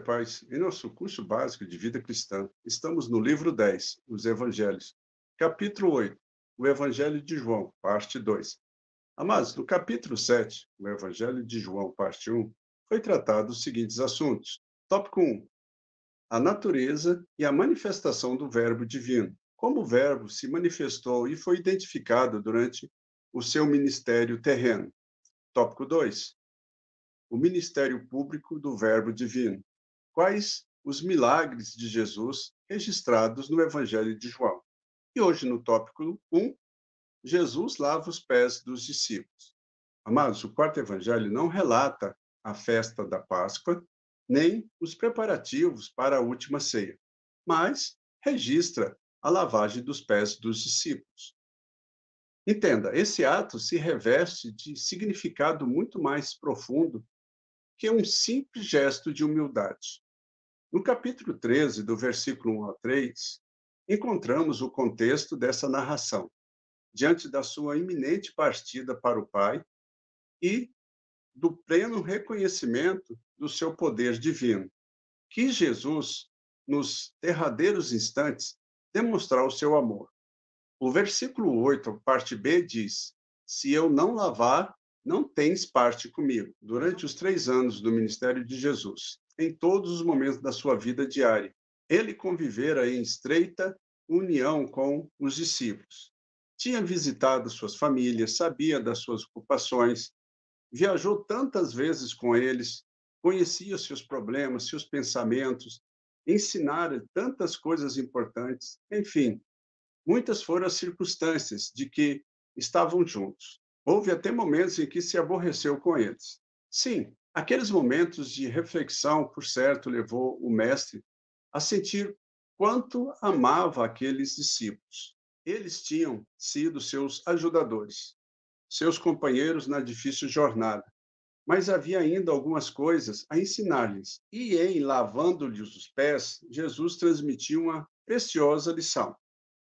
paz. Em nosso curso básico de vida cristã, estamos no livro 10, os Evangelhos, capítulo 8, o Evangelho de João, parte 2. Amados, no capítulo 7, o Evangelho de João, parte 1, foi tratado os seguintes assuntos. Tópico 1, a natureza e a manifestação do Verbo divino. Como o Verbo se manifestou e foi identificado durante o seu ministério terreno. Tópico 2, o ministério público do Verbo divino. Quais os milagres de Jesus registrados no Evangelho de João? E hoje, no tópico 1, Jesus lava os pés dos discípulos. Amados, o quarto evangelho não relata a festa da Páscoa, nem os preparativos para a última ceia, mas registra a lavagem dos pés dos discípulos. Entenda, esse ato se reveste de significado muito mais profundo que um simples gesto de humildade. No capítulo 13, do versículo 1 ao 3, encontramos o contexto dessa narração, diante da sua iminente partida para o Pai e do pleno reconhecimento do seu poder divino, que Jesus, nos derradeiros instantes, demonstrar o seu amor. O versículo 8, parte B, diz: se eu não lavar, não tens parte comigo. Durante os 3 anos do ministério de Jesus, em todos os momentos da sua vida diária, ele convivera em estreita união com os discípulos. Tinha visitado suas famílias, sabia das suas ocupações, viajou tantas vezes com eles, conhecia seus problemas, seus pensamentos, ensinara tantas coisas importantes, enfim, muitas foram as circunstâncias de que estavam juntos. Houve até momentos em que se aborreceu com eles. Sim, aqueles momentos de reflexão, por certo, levou o mestre a sentir quanto amava aqueles discípulos. Eles tinham sido seus ajudadores, seus companheiros na difícil jornada, mas havia ainda algumas coisas a ensinar-lhes. E em lavando-lhes os pés, Jesus transmitiu uma preciosa lição.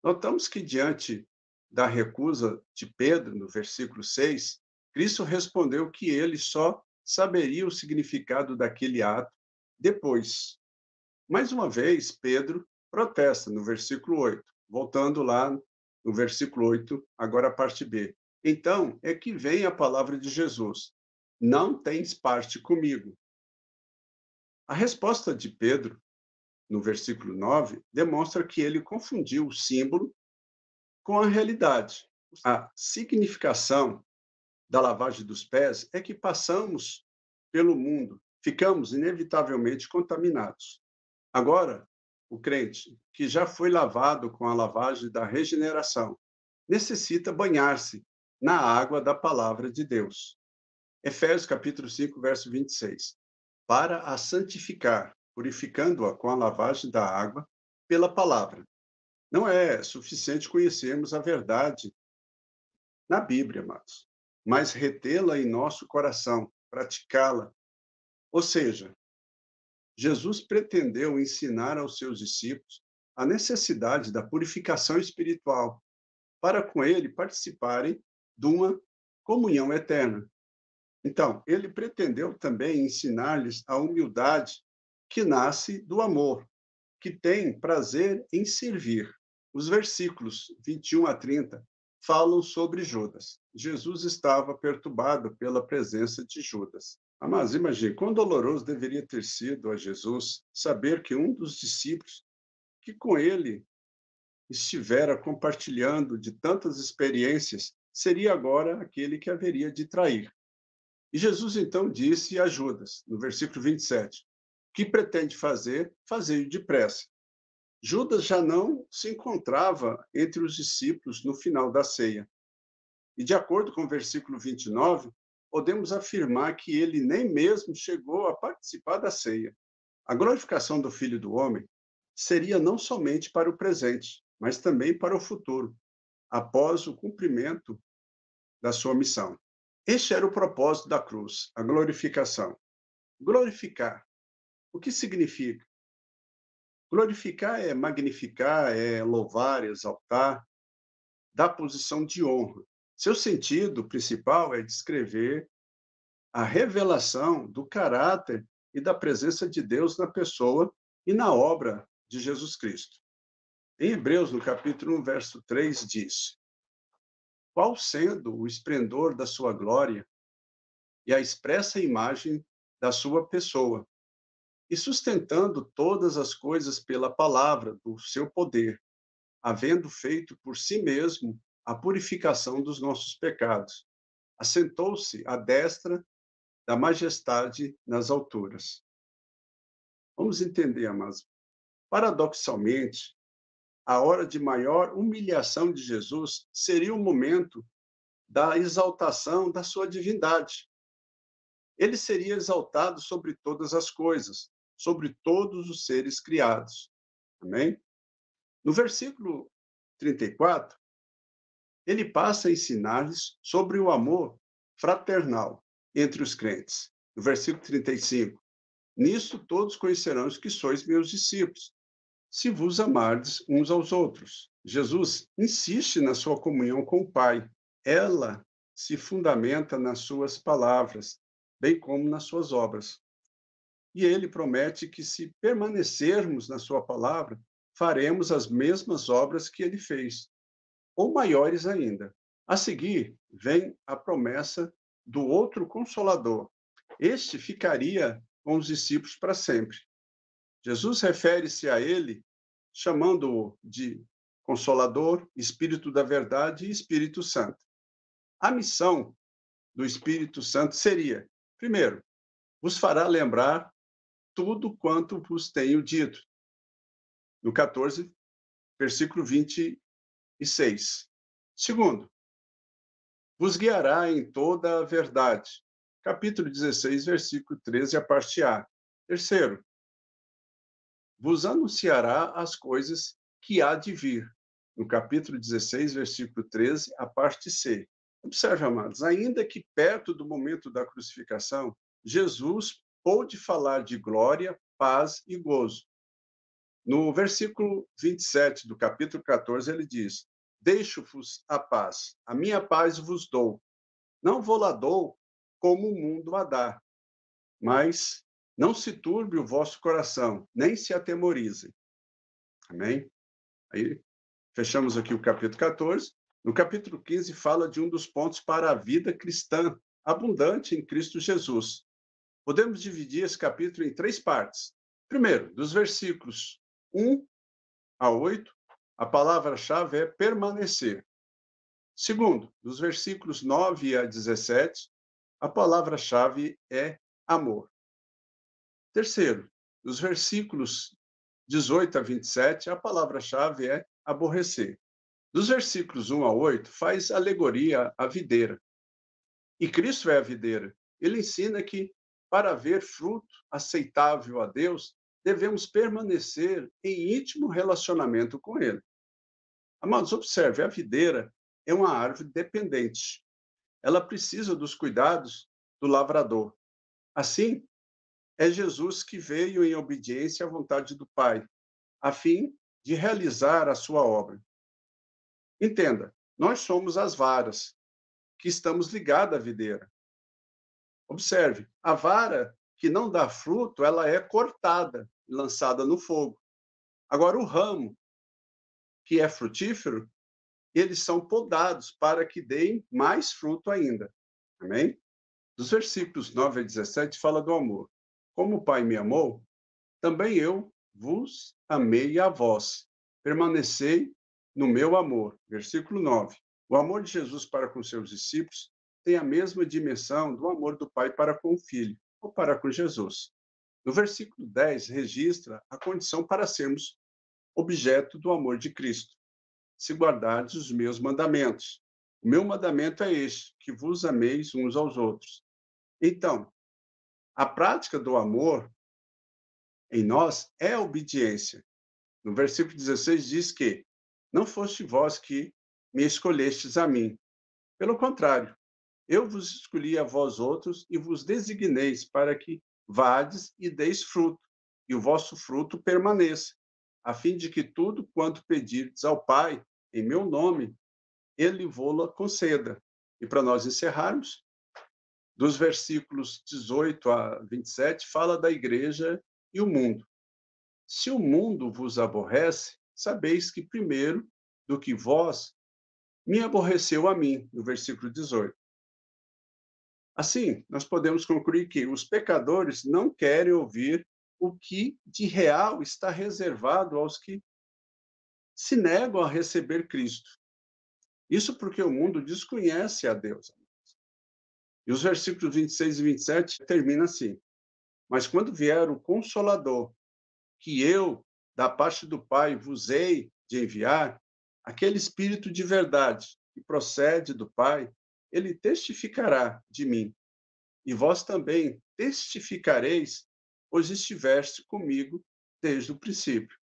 Notamos que, diante da recusa de Pedro, no versículo 6, Cristo respondeu que ele só saberia o significado daquele ato depois. Mais uma vez, Pedro protesta no versículo 8, voltando lá no versículo 8, agora a parte B. Então é que vem a palavra de Jesus: não tens parte comigo. A resposta de Pedro, no versículo 9, demonstra que ele confundiu o símbolo com a realidade. A significação da lavagem dos pés é que passamos pelo mundo, ficamos inevitavelmente contaminados. Agora, o crente, que já foi lavado com a lavagem da regeneração, necessita banhar-se na água da palavra de Deus. Efésios capítulo 5, verso 26. Para a santificar, purificando-a com a lavagem da água pela palavra. Não é suficiente conhecermos a verdade na Bíblia, amados, mas retê-la em nosso coração, praticá-la. Ou seja, Jesus pretendeu ensinar aos seus discípulos a necessidade da purificação espiritual, para com ele participarem de uma comunhão eterna. Então, ele pretendeu também ensinar-lhes a humildade que nasce do amor, que tem prazer em servir. Os versículos 21 a 30 falam sobre Judas. Jesus estava perturbado pela presença de Judas. Mas imagine, quão doloroso deveria ter sido a Jesus saber que um dos discípulos que com ele estivera compartilhando de tantas experiências seria agora aquele que haveria de trair. E Jesus então disse a Judas, no versículo 27, o que pretende fazer, fazei-o depressa. Judas já não se encontrava entre os discípulos no final da ceia. E, de acordo com o versículo 29, podemos afirmar que ele nem mesmo chegou a participar da ceia. A glorificação do Filho do Homem seria não somente para o presente, mas também para o futuro, após o cumprimento da sua missão. Este era o propósito da cruz, a glorificação. Glorificar. O que significa? Glorificar é magnificar, é louvar, exaltar, dar posição de honra. Seu sentido principal é descrever a revelação do caráter e da presença de Deus na pessoa e na obra de Jesus Cristo. Em Hebreus, no capítulo 1, verso 3, diz: qual sendo o esplendor da sua glória e a expressa imagem da sua pessoa, e sustentando todas as coisas pela palavra do seu poder, havendo feito por si mesmo a purificação dos nossos pecados, assentou-se à destra da majestade nas alturas. Vamos entender, amados. Paradoxalmente, a hora de maior humilhação de Jesus seria o momento da exaltação da sua divindade. Ele seria exaltado sobre todas as coisas, sobre todos os seres criados. Amém? No versículo 34, ele passa a ensinar-lhes sobre o amor fraternal entre os crentes. No versículo 35, nisso todos conhecerão que sois meus discípulos, se vos amardes uns aos outros. Jesus insiste na sua comunhão com o Pai. Ela se fundamenta nas suas palavras, bem como nas suas obras. E ele promete que, se permanecermos na sua palavra, faremos as mesmas obras que ele fez, ou maiores ainda. A seguir, vem a promessa do outro Consolador. Este ficaria com os discípulos para sempre. Jesus refere-se a ele chamando-o de Consolador, Espírito da Verdade e Espírito Santo. A missão do Espírito Santo seria, primeiro, vos fará lembrar tudo quanto vos tenho dito. No 14, versículo 26. Segundo, vos guiará em toda a verdade. Capítulo 16, versículo 13, a parte A. Terceiro, vos anunciará as coisas que há de vir. No capítulo 16, versículo 13, a parte C. Observe, amados, ainda que perto do momento da crucificação, Jesus pôde falar de glória, paz e gozo. No versículo 27 do capítulo 14, ele diz: deixo-vos a paz, a minha paz vos dou. Não vou lá dou como o mundo a dá, mas não se turbe o vosso coração, nem se atemorizem. Amém? Aí, fechamos aqui o capítulo 14. No capítulo 15, fala de um dos pontos para a vida cristã abundante em Cristo Jesus. Podemos dividir esse capítulo em 3 partes. Primeiro, dos versículos 1 a 8, a palavra-chave é permanecer. Segundo, dos versículos 9 a 17, a palavra-chave é amor. Terceiro, dos versículos 18 a 27, a palavra-chave é aborrecer. Dos versículos 1 a 8, faz alegoria à videira. E Cristo é a videira. Ele ensina que, para haver fruto aceitável a Deus, devemos permanecer em íntimo relacionamento com Ele. Amados, observe, a videira é uma árvore dependente. Ela precisa dos cuidados do lavrador. Assim, é Jesus que veio em obediência à vontade do Pai, a fim de realizar a sua obra. Entenda, nós somos as varas que estamos ligadas à videira. Observe, a vara que não dá fruto, ela é cortada e lançada no fogo. Agora, o ramo que é frutífero, eles são podados para que deem mais fruto ainda. Amém? Dos versículos 9 a 17 fala do amor. Como o Pai me amou, também eu vos amei a vós. Permanecei no meu amor. Versículo 9. O amor de Jesus para com seus discípulos tem a mesma dimensão do amor do Pai para com o Filho, ou para com Jesus. No versículo 10, registra a condição para sermos objeto do amor de Cristo. Se guardardes os meus mandamentos. O meu mandamento é este, que vos ameis uns aos outros. Então, a prática do amor em nós é a obediência. No versículo 16 diz que não foste vós que me escolhestes a mim. Pelo contrário, eu vos escolhi a vós outros e vos designeis para que vades e deis fruto, e o vosso fruto permaneça, a fim de que tudo quanto pedirdes ao Pai, em meu nome, ele vô-la conceda. E para nós encerrarmos, Dos versículos 18 a 27, fala da igreja e o mundo. Se o mundo vos aborrece, sabeis que primeiro do que vós me aborreceu a mim, no versículo 18. Assim, nós podemos concluir que os pecadores não querem ouvir o que de real está reservado aos que se negam a receber Cristo. Isso porque o mundo desconhece a Deus. E os versículos 26 e 27 terminam assim: Mas quando vier o Consolador, que eu, da parte do Pai, vos hei de enviar, aquele Espírito de verdade que procede do Pai, ele testificará de mim. E vós também testificareis, pois estiveste comigo desde o princípio.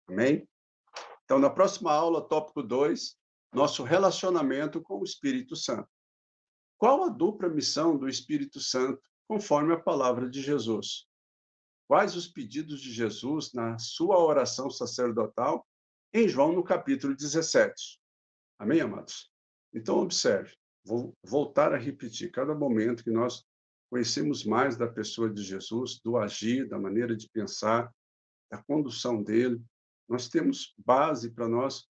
Amém? Então, na próxima aula, tópico 2, nosso relacionamento com o Espírito Santo. Qual a dupla missão do Espírito Santo, conforme a palavra de Jesus? Quais os pedidos de Jesus na sua oração sacerdotal em João, no capítulo 17? Amém, amados? Então, observe. Vou voltar a repetir. Cada momento que nós conhecemos mais da pessoa de Jesus, do agir, da maneira de pensar, da condução dele, nós temos base para nós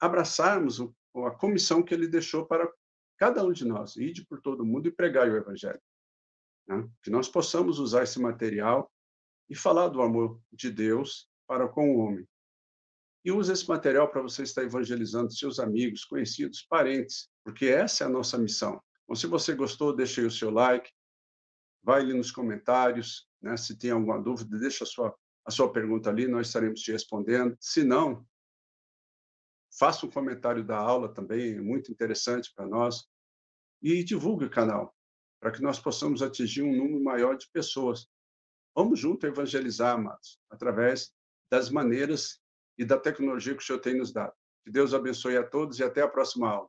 abraçarmos a comissão que ele deixou para cada um de nós, ide por todo mundo e pregai o evangelho. Né? Que nós possamos usar esse material e falar do amor de Deus para com o homem. E use esse material para você estar evangelizando seus amigos, conhecidos, parentes, porque essa é a nossa missão. Então, se você gostou, deixe aí o seu like, vai ali nos comentários, né? Se tem alguma dúvida, deixa a sua pergunta ali, nós estaremos te respondendo. Se não, faça um comentário da aula também, é muito interessante para nós. E divulgue o canal, para que nós possamos atingir um número maior de pessoas. Vamos junto evangelizar, amados, através das maneiras e da tecnologia que o Senhor tem nos dado. Que Deus abençoe a todos e até a próxima aula.